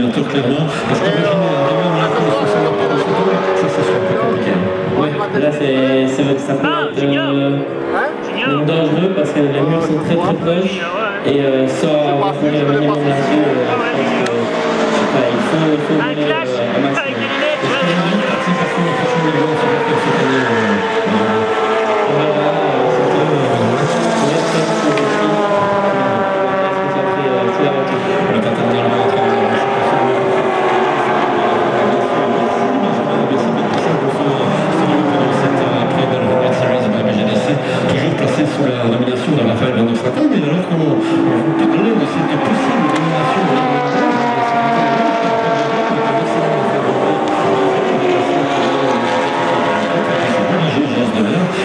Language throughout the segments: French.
bientôt, clairement. Parce que ça soit plus compliqué. Ouais, là c'est vrai que ça peut être dangereux parce que les murs sont très proches et sans avoir fait un minimum là-dessus, il faut mener un maximum. Toujours placé sous la domination de Raphaël Van der Straeten, mais alors qu'on parlait de cette possible domination de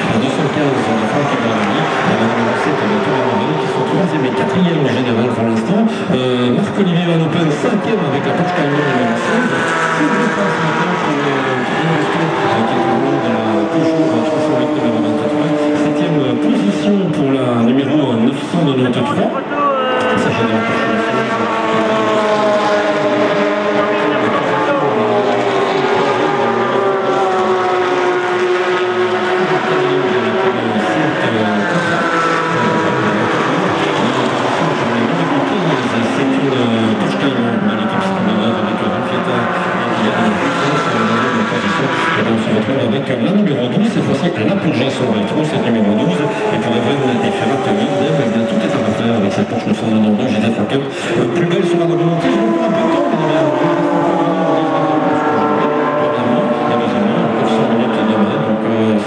à 215 de Franck et Bernardi, et la numéro 7 de Thomas Morel, qui sont 3e et 4e en général pour l'instant. Marc-Olivier Van Open, 5e avec la Porsche Cayenne numéro 16. C'est le passe maintenant pour le qui est au niveau de la Peugeot 308 numéro 24. 7e position pour la numéro 993. Il s'agit de la avec la numéro 12, cette fois-ci la Peugeot sur le rétro, c'est le numéro 12, et pour les vraies différentes lignes, bien tout est à refaire avec cette Porsche 992 GT3 Cup, plus belle sur la mobilité, je vous un peu de temps, mais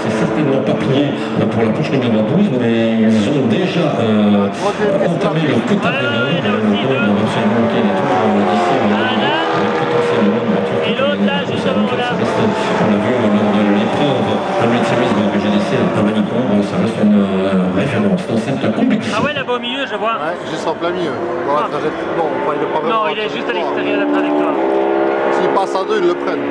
c'est certainement pas plié pour la Porsche numéro 12, mais ils ont déjà entamé leur quota d'erreur, on va absolument manquer les tours d'ici potentiellement une voiture qui on l'a vu lors de l'épreuve de World Series de GDC à Manicourt, ça reste une référence dans cette compétition. Ah ouais, là-bas au milieu, je vois. Ouais, juste en plein milieu. Bon, la trajectoire, non, il est pas même. Non, il est juste à l'extérieur de la trajectoire. S'il passe à deux, ils le prennent.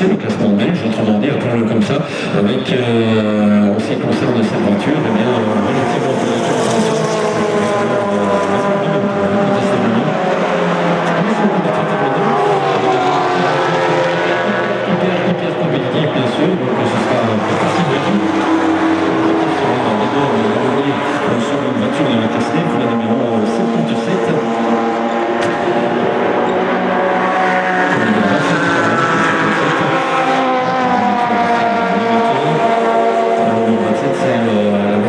Le classement belge, autrement dit, appelons-le comme ça, avec, en ce qui concerne cette voiture, eh bien, relativement peu de hyper compétitif, bien sûr, donc ce sera facile de tout. Sur une voiture de la classe F, la numéro 77.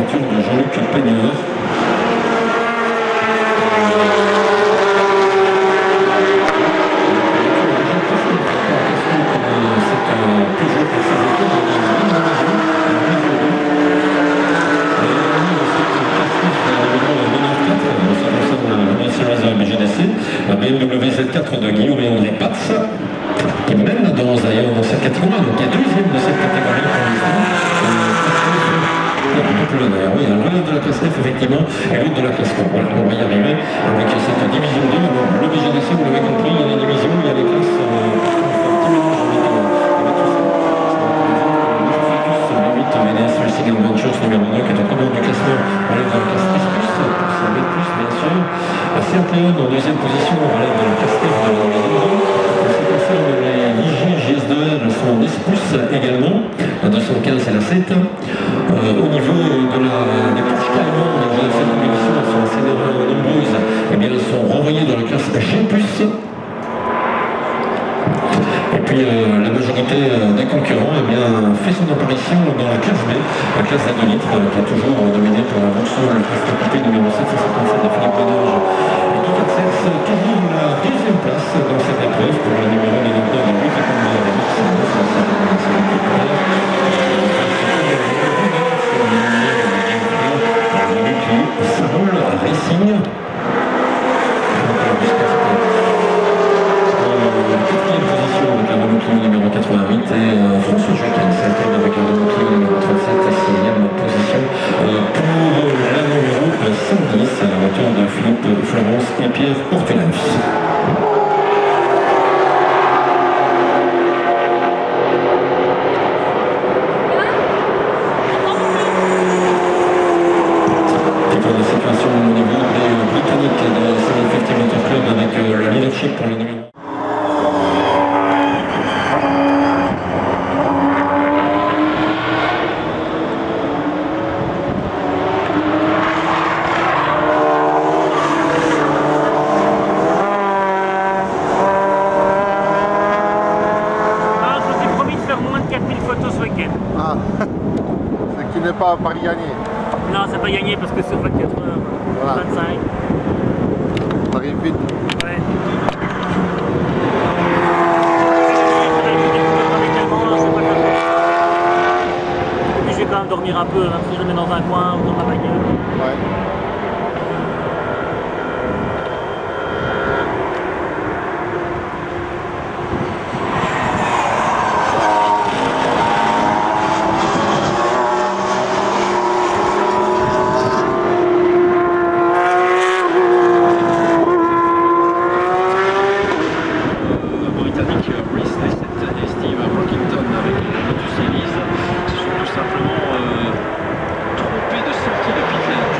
De Jean-Luc Peigneur. La BMW Z4 de Guillaume et André Patz, qui mène dans cette catégorie, donc qui est deuxième de cette catégorie pour l'instant. Oui, un relève de la classe F, effectivement, et l'autre de la classe 3. Voilà, on va y arriver avec cette division 2. Alors, le BGDC, vous l'avez compris, il y a les divisions, il y a les classes. VDS Racing Adventures numéro 2, qui est en commande du classement, relève de la classe S+, c'est B+, bien sûr. CRT1 en deuxième position, relève de la classe F de la maison 2. En ce qui concerne les IJ GS2R, elles sont en S+, également. La 215 c'est la 7. Au niveau des Porsche Cayman, dans cette compétition, elles sont assez nombreuses. Eh bien, elles sont renvoyées dans la classe G+. Et puis la majorité des concurrents eh bien, fait son apparition dans la classe B, la classe des 2 litres, qui est toujours dominée par la Vauxhall, le classe coupé numéro 757 de Philippe Benage, et qui accesse toujours la 2e place dans cette épreuve pour le numéro 99 de Louis Capombert et Sarol Racing. Avec la Renault Clio numéro 88 et François Joaquin, 5e avec la Renault Clio numéro 37 et 6e position pour la numéro 110, la voiture de Philippe Florence et Pierre Ortulaus. De situation au niveau des Britanniques de la 750 Motor Club avec le leadership pour le numéro. Je me suis promis de faire moins de 4000 photos ce week-end. Ah, ce qui n'est pas à Paris gagné. Non, c'est pas gagné parce que sur 24 heures, Voilà. 25. Ça arrive vite. Ouais. Et puis je vais quand même dormir un peu, même si je le mets dans un coin ou dans ma bagnole. Ouais. Trompé de sortie de pit lane.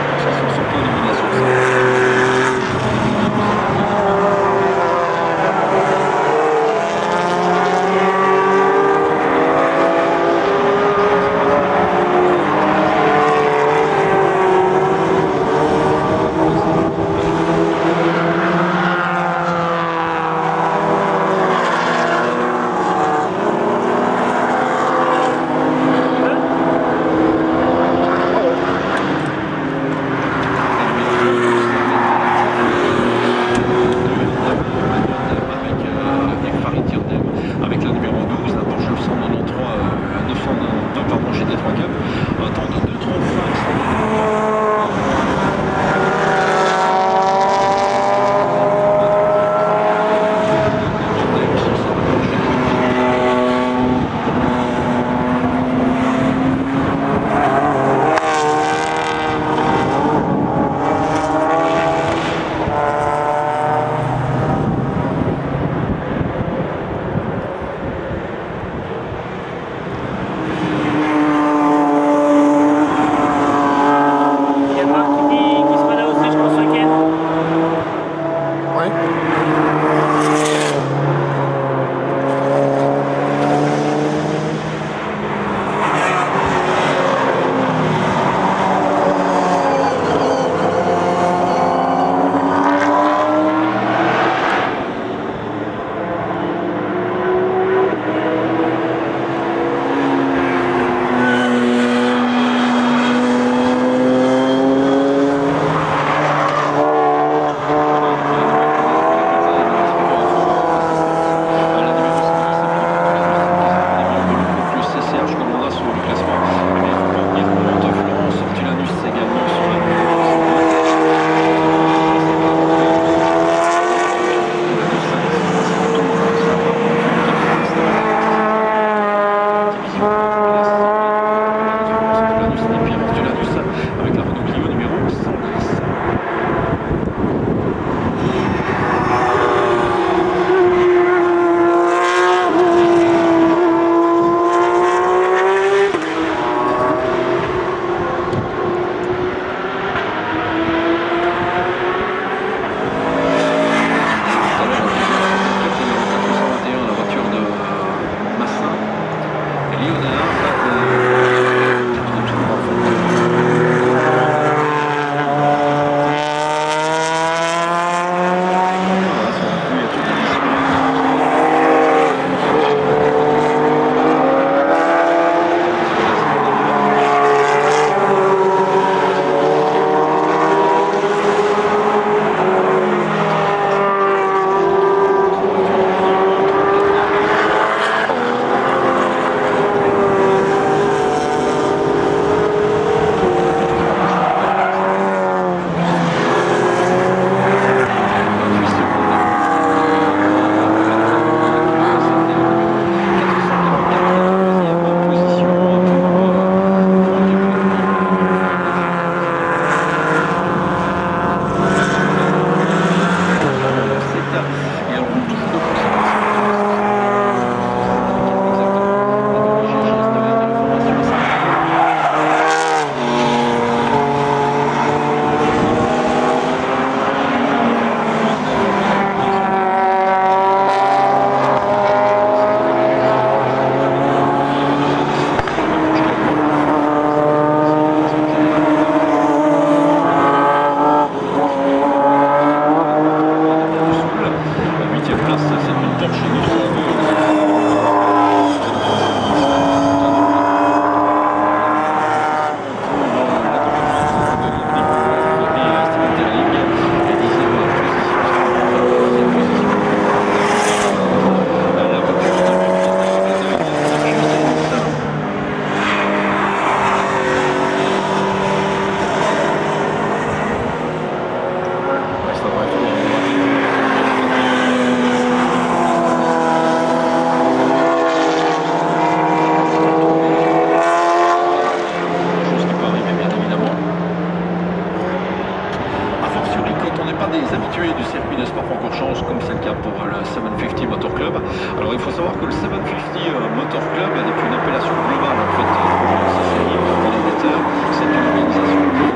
750 Motor Club est une appellation globale en fait pour ces séries d'ordinateurs. C'est une organisation qui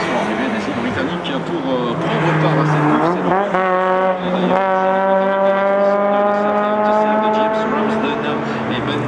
sont arrivés des îles britanniques pour prendre part à cette course. Et d'ailleurs, de James Ramsden et Ben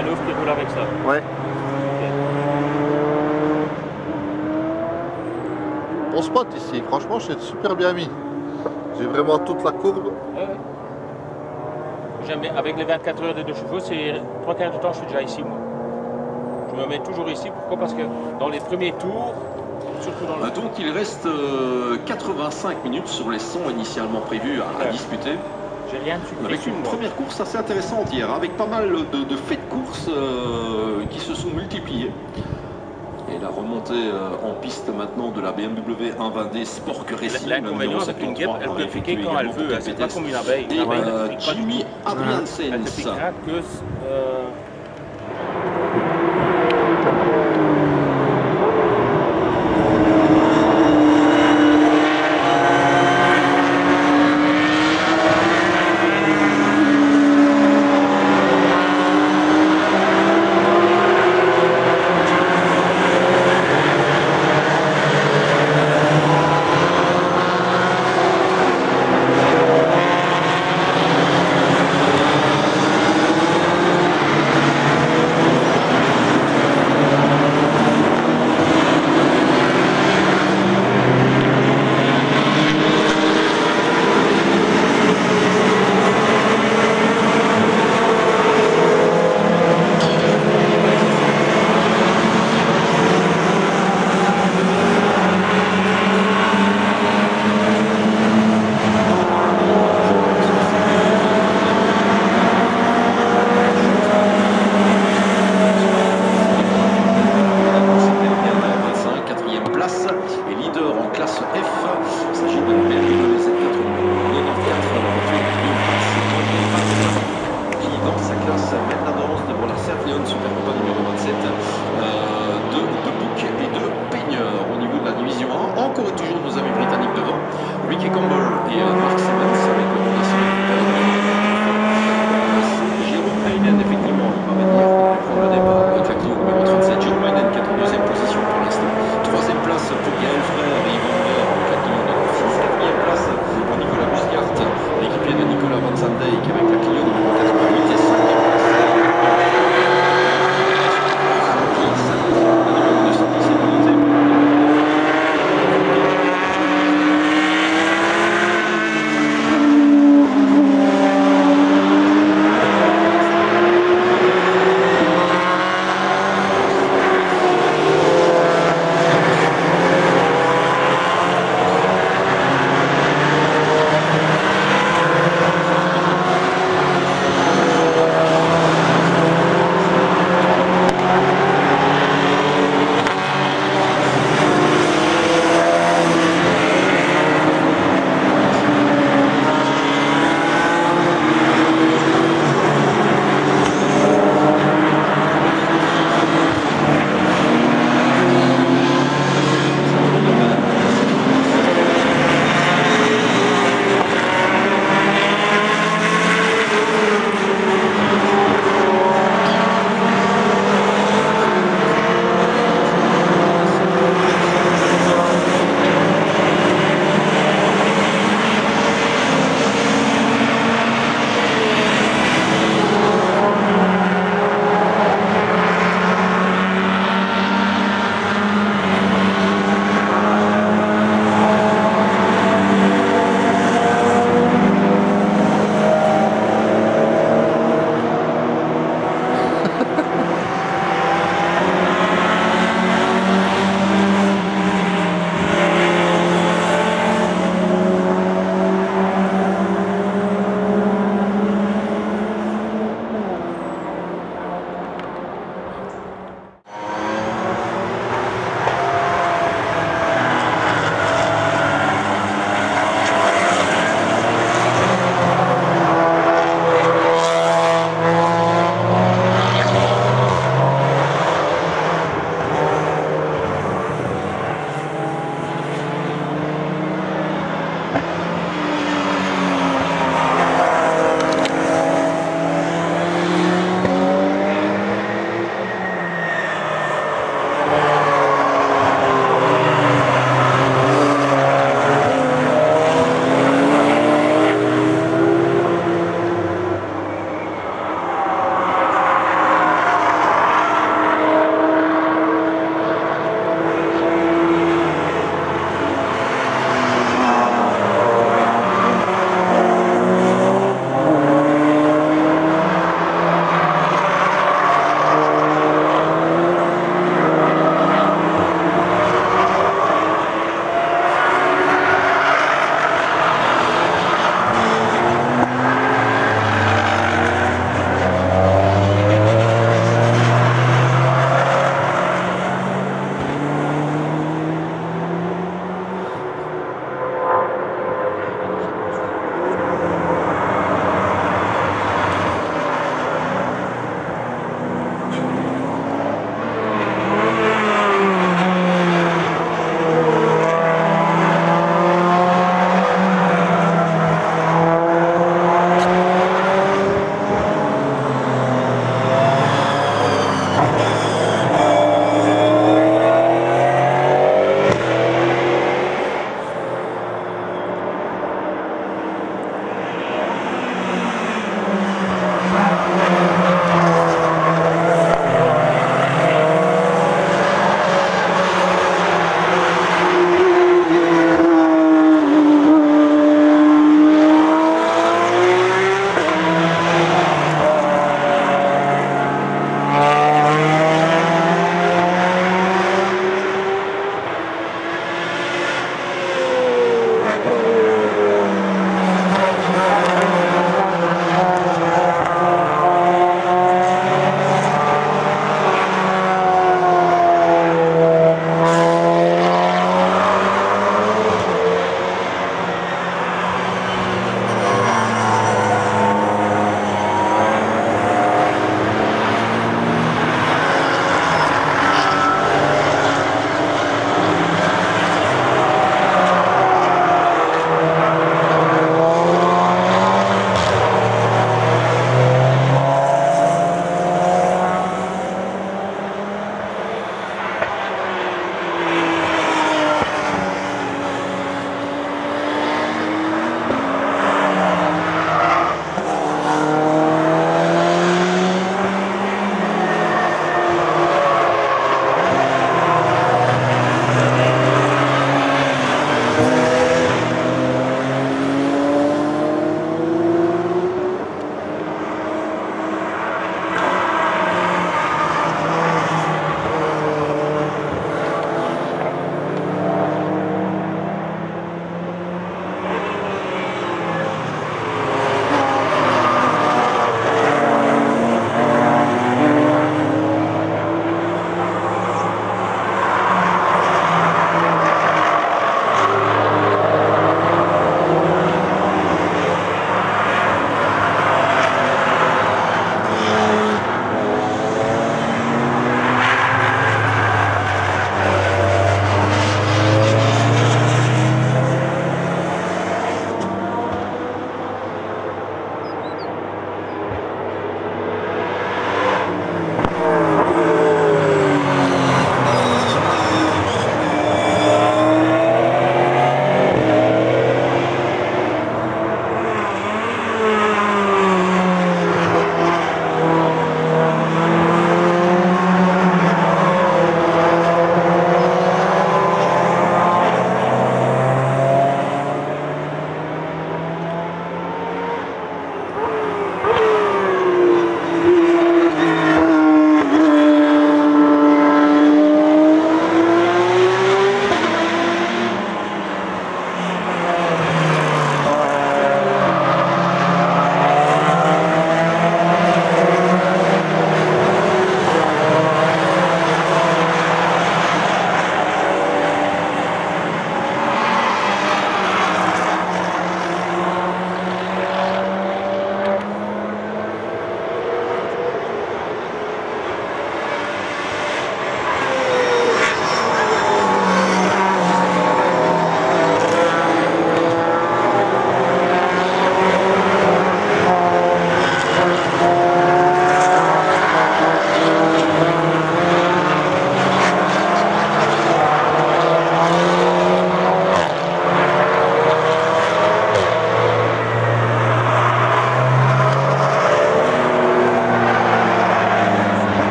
manœuvre qui roule avec ça. Ouais. Bon spot ici, franchement, je suis super bien mis. J'ai vraiment toute la courbe. Ouais. J'aime bien, avec les 24 heures de 2 chevaux, c'est 3/4 du temps, je suis déjà ici, moi. Je me mets toujours ici, pourquoi? Parce que dans les premiers tours, surtout dans le... Donc il reste 85 minutes sur les 100 initialement prévus à disputer. J'ai rien de super. Avec une première course assez intéressante hier, avec pas mal de faits de course qui se sont multipliés. Et la remontée en piste maintenant de la BMW 120D Sport Racing. L'inconvénient avec une guêpe, elle peut piquer quand elle veut, c'est pas comme une abeille. Une abeille ne pique pas du Jimmy tout. Adriansens. Elle ne piquera que...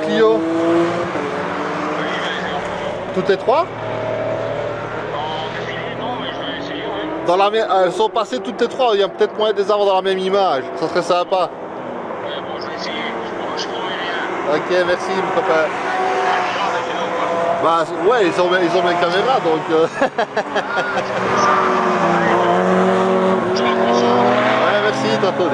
Clio? Toutes les trois? Dans la même, elles sont passées toutes les trois, il y a peut-être moyen de les avoir dans la même image, ça serait sympa. Bon, je vais essayer, je promets rien. Ok, merci mon copain. Bah ouais, ils ont mes caméras donc... Ouais, merci, tantôt.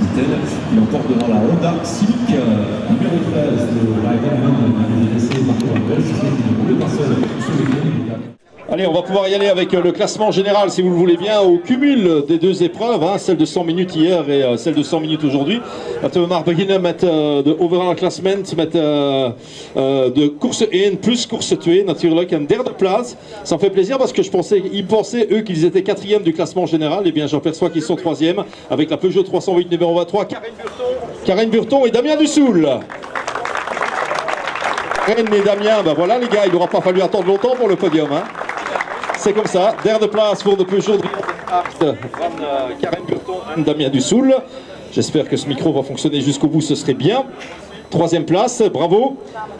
Christel, qui l'emporte devant la Honda Civic numéro 13 de l'Ironman du GDC Marco Van Belle. C'est une double personne ce week-end. Allez, on va pouvoir y aller avec le classement général, si vous le voulez bien, au cumul des deux épreuves, hein, celle de 100 minutes hier et celle de 100 minutes aujourd'hui. We maar beginnen met de overal klassement, met de course 1 plus course 2 natuurlijk, en derde place. Ça me fait plaisir parce que ils pensaient eux qu'ils étaient quatrième du classement général, et bien j'aperçois qu'ils sont troisième avec la Peugeot 308 numéro 23, Karen Burton et Damien Dussoul. Karen et Damien, ben voilà les gars, il n'aura pas fallu attendre longtemps pour le podium, hein. C'est comme ça, derde place pour de Peugeot van Karen Burton et Damien Dussoul. J'espère que ce micro va fonctionner jusqu'au bout, ce serait bien. Troisième place, bravo.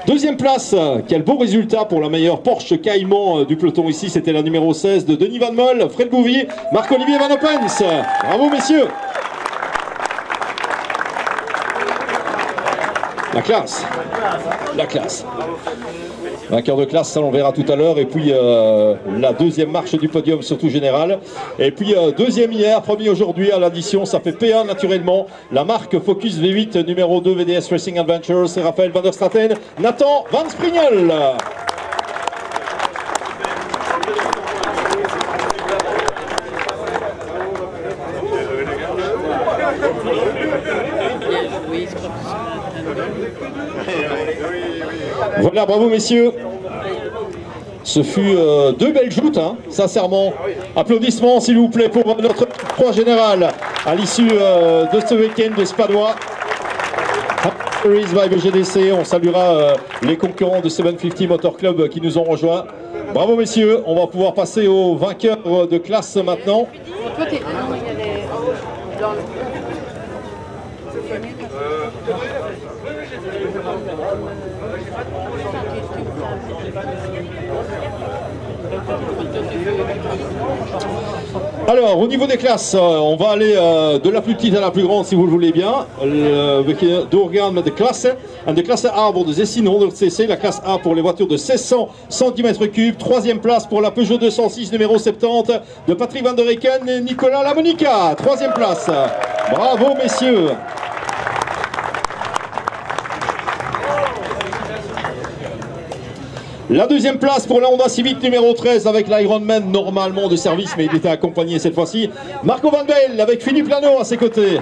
Deuxième place, quel beau résultat pour la meilleure Porsche Cayman du peloton ici. C'était la numéro 16 de Denis Van Moll, Fred Bouvier, Marc-Olivier Van Oppens. Bravo messieurs. La classe. La classe. Vainqueur de classe, ça on verra tout à l'heure. Et puis la deuxième marche du podium, surtout général. Et puis deuxième hier, premier aujourd'hui à l'addition, ça fait P1 naturellement. La marque Focus V8 numéro 2 VDS Racing Adventures, c'est Raphaël van der Straten, Nathan Van Sprignol. Voilà, bravo messieurs. Ce fut deux belles joutes, hein, sincèrement. Applaudissements s'il vous plaît pour notre 3 général à l'issue de ce week-end de Spadois. Series by GDC, on saluera les concurrents de 750 Motor Club qui nous ont rejoints. Bravo messieurs, on va pouvoir passer aux vainqueurs de classe maintenant. Alors, au niveau des classes, on va aller de la plus petite à la plus grande, si vous le voulez bien. We doorgaan met de klasse. En de klasse A voor de 1600 cc, la classe A pour les voitures de 1600 cm3. Troisième place pour la Peugeot 206 numéro 70 de Patrick Van der Eken et Nicolas Lamonica. Troisième place. Bravo messieurs. La deuxième place pour la Honda Civic numéro 13 avec l'Ironman normalement de service, mais il était accompagné cette fois-ci. Marco Van Belle avec Philippe Lano à ses côtés.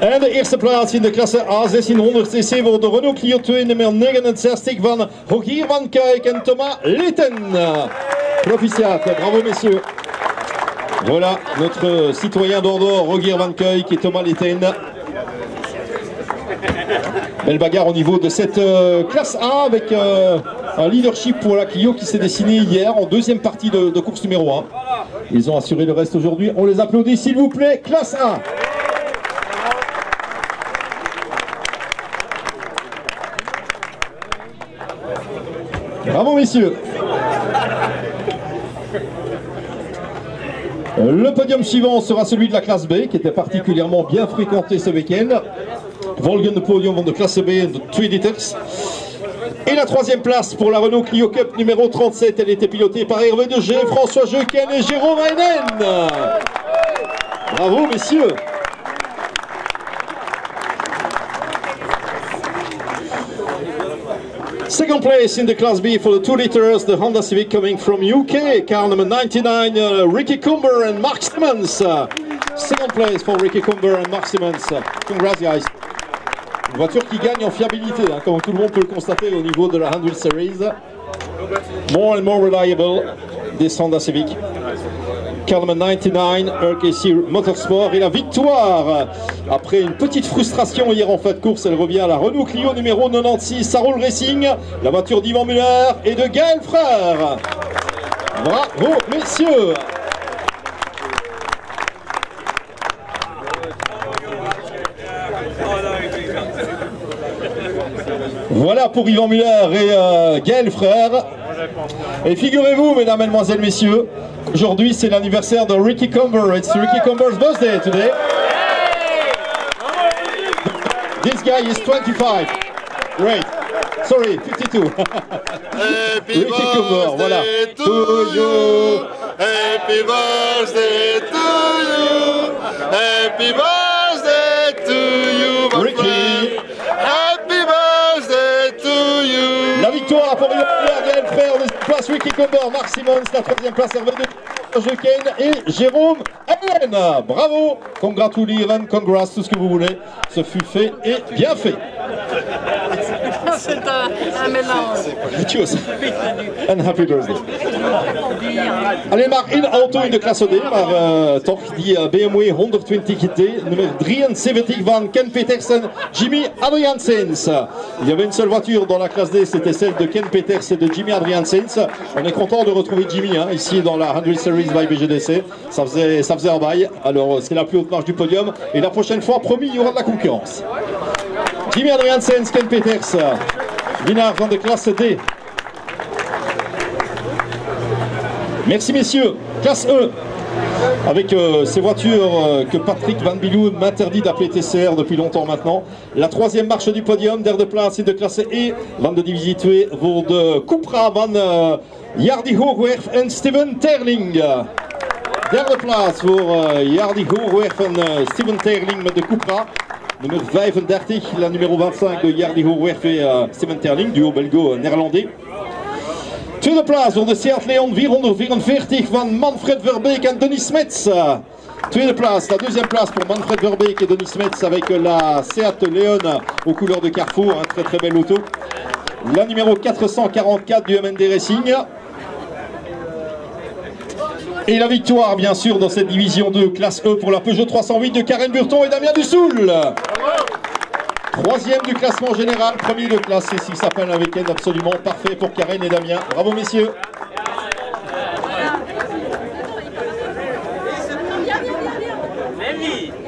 En de eerste plaats in de klasse A 1600 cc voor de Renault Clio 2 nummer 69 van Rogier Van Kuijk en Thomas Leten. Proficiat, bravo messieurs. Voilà notre citoyen d'Ordor, Rogier Van Kuijk et Thomas Leten. Belle bagarre au niveau de cette classe A avec un leadership pour la Clio qui s'est dessiné hier en deuxième partie de course numéro 1. Ils ont assuré le reste aujourd'hui. On les applaudit s'il vous plaît. Classe A. Bravo messieurs. Le podium suivant sera celui de la classe B qui était particulièrement bien fréquenté ce week-end. Volgende podium van de classe B de 2 liters. Et la troisième place pour la Renault Clio Cup numéro 37, elle était pilotée par Hervé Degé, François Jeuken et Jérôme Heinen. Bravo messieurs. Second place in the Class B for the 2 liters, the Honda Civic coming from UK, car number 99, Ricky Cumber and Mark Simmons. Second place for Ricky Cumber and Mark Simmons. Congrats guys. Une voiture qui gagne en fiabilité, hein, comme tout le monde peut le constater au niveau de la 100 Series. More and more reliable, this Honda Civic. Car number 99, RKC Motorsport. Et la victoire, après une petite frustration hier en fin de course, elle revient à la Renault Clio numéro 96, Sarol Racing, la voiture d'Yvan Muller et de Gaël Frère. Bravo messieurs. Voilà pour Yvan Muller et Gaël Frère. Et figurez-vous, mesdames, mesdemoiselles, messieurs, aujourd'hui c'est l'anniversaire de Ricky Cumber. It's Ricky Cumber's birthday today. This guy is 25. Great. Sorry, 52. Happy Ricky Cumber, voilà. to you. Happy birthday to you. Happy birthday to you, my Ricky. friend. Happy birthday to you. La victoire pour Gaël Frère, deuxième place Ricky Comber, Mark Simmons, la troisième place Hervé de Kane et Jérôme Allen. Bravo, congratulations, congrats, tout ce que vous voulez. Ce fut fait et bien fait. C'est un mélange. Cheers. And happy birthday. Allez, maar in auto in de klasse D, maar toch die BMW 120 GT, nummer 73 van Ken Peters, Jimmy Adriaansens. Il y avait une seule voiture dans la classe D, c'était celle de Ken Peters et de Jimmy Adriaansens. On est content de retrouver Jimmy ici dans la 100 Series by BGDC. Ça faisait un bail, alors c'est la plus haute marche du podium. Et la prochaine fois, promis, il y aura de la concurrence. Jimmy Adriaansens, Ken Peters, winnaar van de classe D. Merci messieurs, classe E, avec ces voitures que Patrick Van Bilou m'interdit d'appeler TCR depuis longtemps maintenant. La troisième marche du podium, derde plaats in de klasse E, van de divisie 2 voor de Cupra van Jardy Hoogwerf en Steven Terling. Derde plaats voor Jardy Hoogwerf en Steven Terling met de Cupra. Nummer 35, la numéro 25 de Jardy Hoogwerf et Steven Terling, duo belgo-néerlandais. Tweede plaats voor de Seat Leon 444 van Manfred Verbeek en Denis Smets. Tweede plaats, la deuxième place pour Manfred Verbeek et Denis Smets avec la Seat Leon aux couleurs de Carrefour, un très belle auto. La numéro 444 du MND Racing. Et la victoire bien sûr dans cette division 2 classe E pour la Peugeot 308 de Karen Burton et Damien Dussoul. Troisième du classement général, premier de classe, et s'il s'appelle un week-end absolument parfait pour Karen et Damien. Bravo messieurs.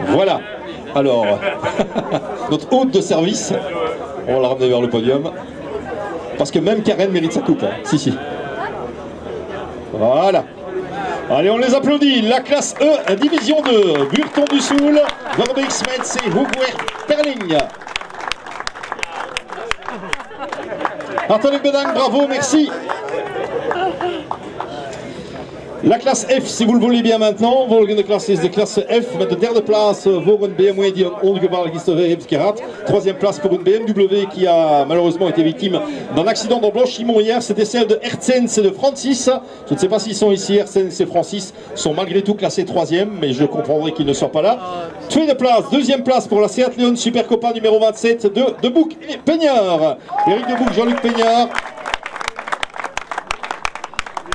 Voilà, alors, notre hôte de service, on va la ramener vers le podium, parce que même Karen mérite sa coupe, si. Voilà. Allez, on les applaudit. La classe E, division 2, Burton Dussoul, Verbeek Smets et Hoogwerf Terling. Hartelijk bedankt, bravo, merci. La classe F, si vous le voulez bien maintenant. Volgende klasse is de klasse F met de derde plaats voor een BMW die een ongeval gisteren heeft gehad. Troisième place pour une BMW qui a malheureusement été victime d'un accident dans Blanchimont hier. C'était celle de Hertzens et de Francis. Je ne sais pas s'ils sont ici. Hertzens et Francis sont malgré tout classés troisième, mais je comprendrai qu'ils ne soient pas là. Tweede place, deuxième place pour la Seat Leon Super Copa numéro 27 de Bouc et Peignard. Eric de Bouc, Jean-Luc Peignard.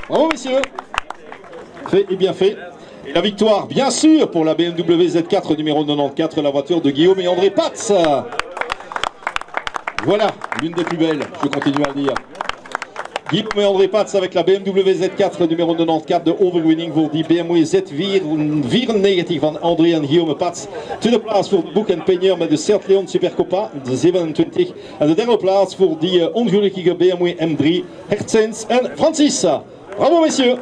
Bravo messieurs. Fait et bien fait. Et la victoire, bien sûr, pour la BMW Z4 numéro 94, la voiture de Guillaume et André Patz. Voilà, l'une des plus belles, je continue à le dire. Guillaume et André Patz avec la BMW Z4 numéro 94 de overwinning voor die BMW Z94 van André en Guillaume Patz. Tweede plaats voor Bouc en Peigneur met de Seat Leon Super Copa, de 27. En de derde plaats voor die ongelukkige BMW M3, Hertzens en Francis. Bravo messieurs.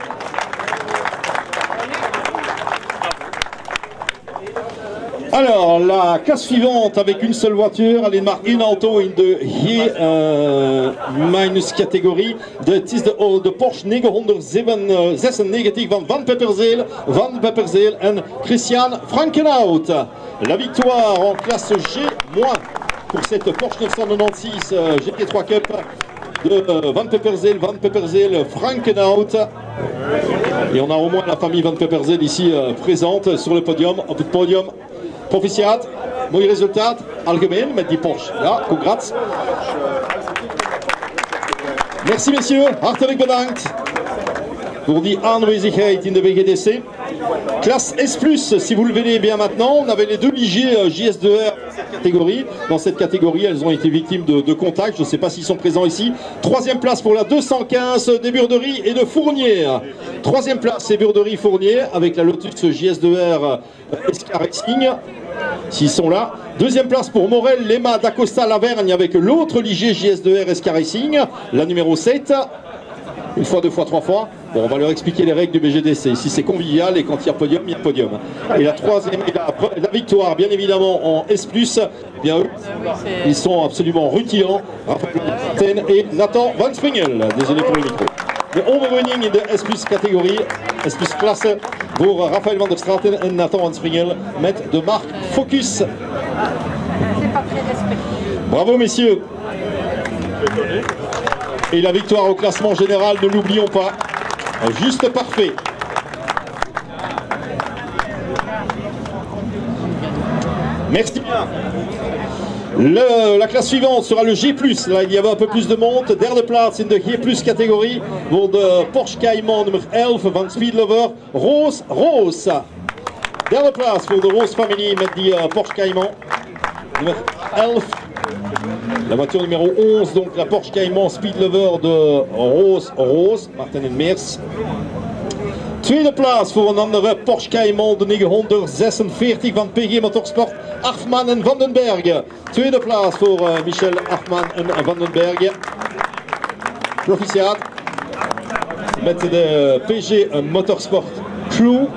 Alors, la classe suivante avec une seule voiture, alleen maar één auto in de G- catégorie. Het is de Porsche 996 van Pepperzeel en Christian Frankenhout. La victoire en classe G- pour cette Porsche 996 GT3 Cup de Van Pepperzeel, Frankenhout. Et on a au moins la famille Van Pepperzeel ici présente sur le podium, op het podium. Proficiat, mooi resultaat, algemeen met die Porsche. Ja, congrats. Merci messieurs, hartelijk bedankt pour die aanwezigheid in de BGDC. Classe S+, si vous le voyez bien maintenant, on avait les deux Ligier JS2R catégorie. Dans cette catégorie, elles ont été victimes de contacts, je ne sais pas s'ils sont présents ici. Troisième place pour la 215 des Burderies et de Fournier. Troisième place, c'est Burderies Fournier avec la Lotus JS2R SK Racing. S'ils sont là. Deuxième place pour Morel, Lema, d'Acosta, Lavergne avec l'autre Ligier JS2R SK Racing, la numéro 7. Une fois, deux fois, trois fois. Bon, on va leur expliquer les règles du BGDC. Ici, c'est convivial et quand il y a podium, il y a podium. Et la troisième, et la victoire, bien évidemment, en S+, eh bien eux, ils sont absolument rutilants. Raphaël Martin et Nathan Van Springel. Désolé pour le micro. de overwinning in de S+ categorie, S+ klasse voor Raphaël van der Straten en Nathan van Springel met de marque Focus. C'est pas très respectueux. Bravo messieurs. Et la victoire au classement général, ne l'oublions pas, juste parfait. Merci bien. La classe suivante sera le G+. Là, il y avait un peu plus de monde. Derde plaats in de G+ categorie voor de Porsche Cayman nummer 11 van Speedlover, Roos Roos. Derde plaats voor de Roos familie met die Porsche Cayman nummer 11. La voiture numéro 11, donc la Porsche Cayman Speedlover de Roos Roos, Martin en Meers. Tweede plaats voor een andere Porsche Cayman de 946 van PG Motorsport, Achman en Vandenberg. Tweede plaats voor Michel Achman en Vandenberg. Proficiat met de PG Motorsport Crew.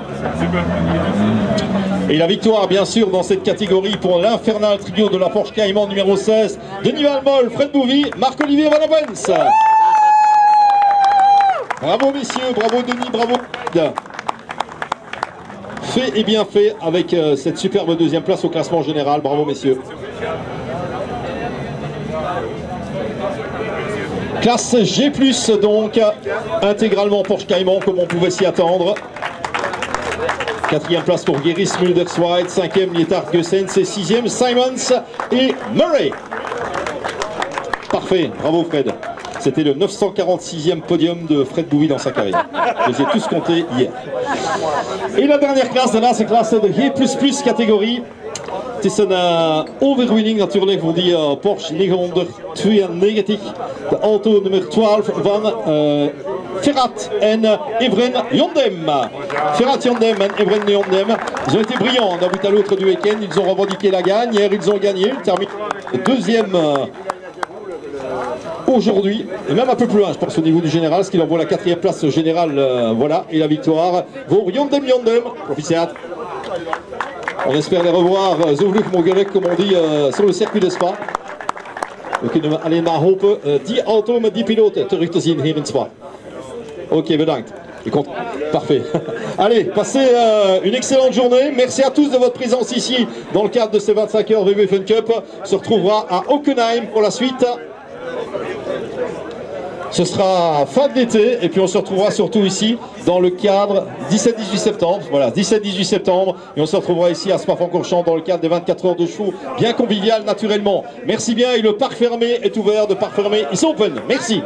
Et la victoire, bien sûr, dans cette catégorie pour l'infernal trio de la Porsche Cayman numéro 16, Denis Valmol, Fred Bouvy, Marc-Olivier Van Opens. Bravo messieurs, bravo Denis, bravo Fred. Fait et bien fait avec cette superbe deuxième place au classement général. Bravo messieurs. Classe G+, donc, intégralement Porsche Cayman comme on pouvait s'y attendre. Quatrième place pour Geris Muldersweit, cinquième Lietard Gussens et sixième Simons et Murray. Parfait, bravo Fred. C'était le 946e podium de Fred Bouvy dans sa carrière. Je les ai tous comptés hier. Et la dernière classe, daarna c'est classe de G++ catégorie. Het is een overwinning natuurlijk voor die Porsche 992. De auto nummer 12 van Ferrat en Evren Yondem. Ferrat Yondem en Evren Yondem. Ils ont été brillants d'un bout à l'autre du week-end. Ils ont revendiqué la gagne. Hier, ils ont gagné. Ils terminent deuxième aujourd'hui. Et même un peu plus loin, je pense, au niveau du général. Ce qui leur vaut la quatrième place générale. Voilà. Et la victoire pour Yondem Yondem. Proficiat. On espère les revoir, zo vlug mogelijk, comme on dit, sur le circuit de Spa. We kunnen alleen maar hopen die auto met die piloten terug te zien hier in Spa. Ok, bedankt. Parfait. Allez, passez une excellente journée. Merci à tous de votre présence ici dans le cadre de ces 25 heures VW Fun Cup. On se retrouvera à Hockenheim pour la suite. Ce sera fin de l'été et puis on se retrouvera surtout ici dans le cadre 17-18 septembre. Voilà, 17-18 septembre et on se retrouvera ici à Spa-Francorchamps dans le cadre des 24 heures de show, bien convivial naturellement. Merci bien et le parc fermé est ouvert, de parc fermé is open. Merci.